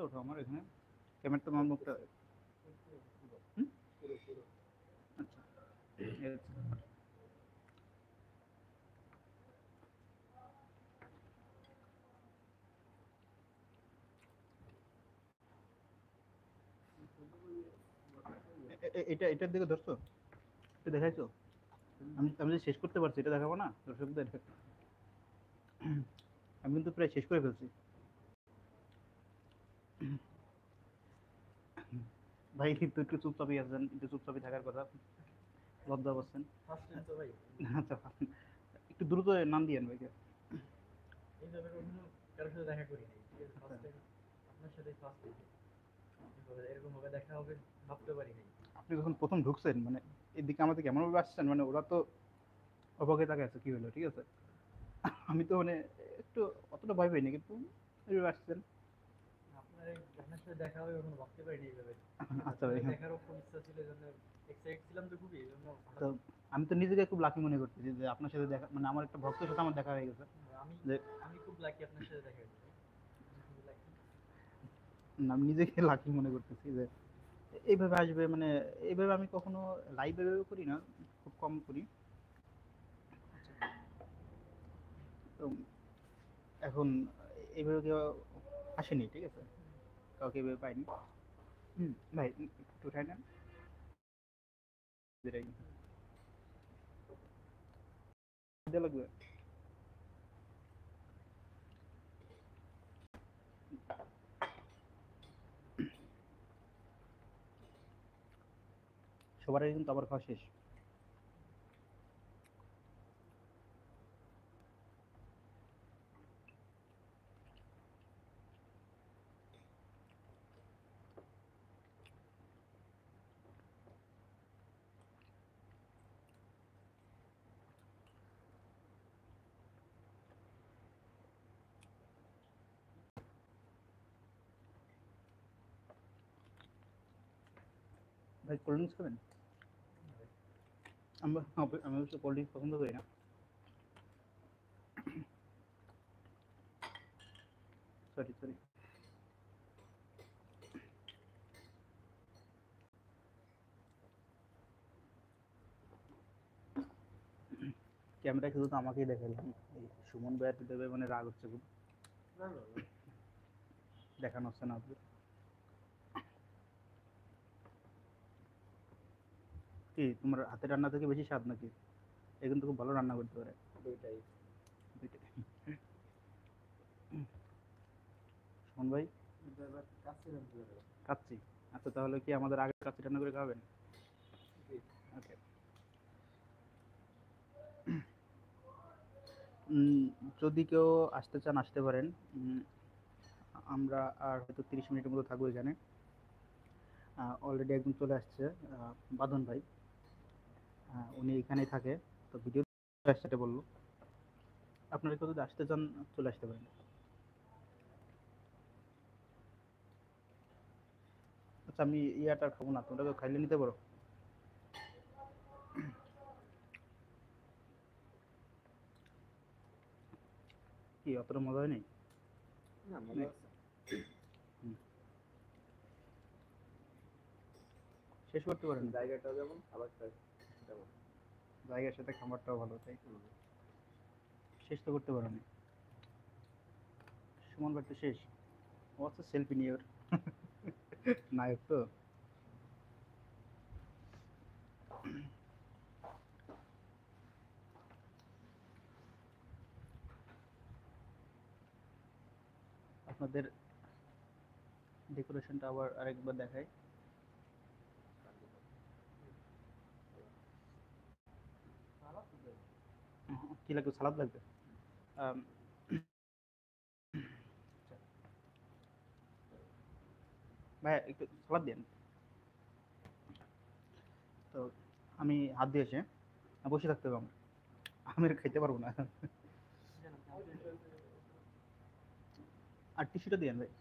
ক্যামেরাটা ওঠো আমার এখানে, ক্যামেরাটা আমার মুখটা। হুম? আচ্ছা, এই হচ্ছে ব্যাপার। এটা এটার দিকে ধরছো, এটা দেখাইছো? আমি আমি যে শেষ করতে পারছি এটা দেখাবো না দর্শকদের? আমি কিন্তু প্রায় শেষ করে ফেলছি। ভাই কিন্তু একটু চুপচাপই আছেন, একটু চুপচাপই থাকার কথা, লজ্জা পাচ্ছেন। আচ্ছা, একটু দ্রুত নাম দিয়েন ভাইকে। এইভাবে কখনো কারোর সাথে দেখা করি নাই, ঠিক আছে? আচ্ছা, ফার্স্ট টাইম আপনার সাথে ফার্স্ট এরকম ভাবে দেখা হবে ভাবতে পারি নাই। আপনি যখন প্রথম ঢুকছেন মানে এদিকে আমাদের কেমন ভাবে আসছেন, মানে ওরা তো অবাকে তাকে আছে কি হলো, ঠিক আছে? আমি তো মানে একটু অতটা ভয় পাইনি, কিন্তু এইভাবে আসছেন। আপনার সাথে দেখা হবে কখনো ভাবতে পারি নাই এইভাবে, ঠিক আছে? আচ্ছা আপনার ভাই, সাথে হ্যাঁ। দেখারও খুব ইচ্ছা ছিল, এই জন্য এক্সাইট ছিলাম তো খুবই, এই জন্য তো হঠাৎ আমি তো নিজেকে খুব লাকি মনে করতেছি যে আপনার সাথে দেখা, মানে আমার একটা ভক্তের সাথে আমার দেখা হয়ে গেছে। আমি যে আমি খুব লাকি আপনার সাথে দেখা হয়েছে ভাই। আমি খুবই লাকি। আমি নিজেকে লাকি মনে করতেছি যে এইভাবে আসবে, মানে এইভাবে আমি কখনো লাইভ এভাবে করি না, খুব কম করি। আচ্ছা, তো এখন এইভাবে কেউ আসেনি, ঠিক আছে, কাউকে এইভাবে পাইনি। ভাই একটু উঠাই নেন, যেটাই দেওয়া লাগবে। সবার আগে কিন্তু আবার খাওয়া শেষ। ভাই কোল্ড ড্রিঙ্কস খাবেন? আমি আমি অবশ্য কোল্ড ড্রিঙ্কস পছন্দ করি না। Sorry sorry. ক্যামেরায় শুধু তো আমাকেই দেখালাম, এই সুমন ভাইয়ের দেবে মানে রাগ হচ্ছে খুব, না না না। দেখানো হচ্ছে না আপনাদের। কি তোমার হাতের রান্না থেকে বেশি স্বাদ নাকি? এ কিন্তু খুব ভালো রান্না করতে পারে। দুইটাই। দুইটাই। সুমন ভাই, কিন্তু এবার কাছে রাখতে হবে। কাচ্চি। আচ্ছা, তাহলে কি আমাদের আগে কাচ্চি রান্না করে খাবেন? জি। ওকে। যদি কেউ আসতে চান আসতে পারেন। আমরা আর হয়তো 30 মিনিটের মতো থাকবো এখানে। অলরেডি একজন চলে আসছে, বাঁধন ভাই। উনি এখানেই থাকে, তো ভিডিও সাথে বললো। আপনারা কেউ যদি আসতে চান চলে আসতে পারেন। আচ্ছা, আমি ইয়াটা খাবো না, তোমরা কেউ খাইলে নিতে পারো। কি অতটা মজা হয়নি? না মজা নে, আছে। হুম, শেষ করতে পারেন। জায়গাটাও যেমন খাবারটা তেমন। জায়গার সাথে খাবারটাও ভালো, তাই শেষ তো করতে পারেন। সুমন ভাই তো শেষ। ও আচ্ছা, সেলফি নিয়ে ওর নায়ক তো। আপনাদের ডেকোরেশনটা আবার আরেকবার দেখাই। কি লাগবে, সালাদ লাগবে? আম, আচ্ছা, ভাই একটু সালাদ দিন। তো আমি হাত দিয়েছি, বসে থাকতে হবে আমার, আমি আর খাইতে পারবো না। আর টিস্যুটা দিয়েন ভাই।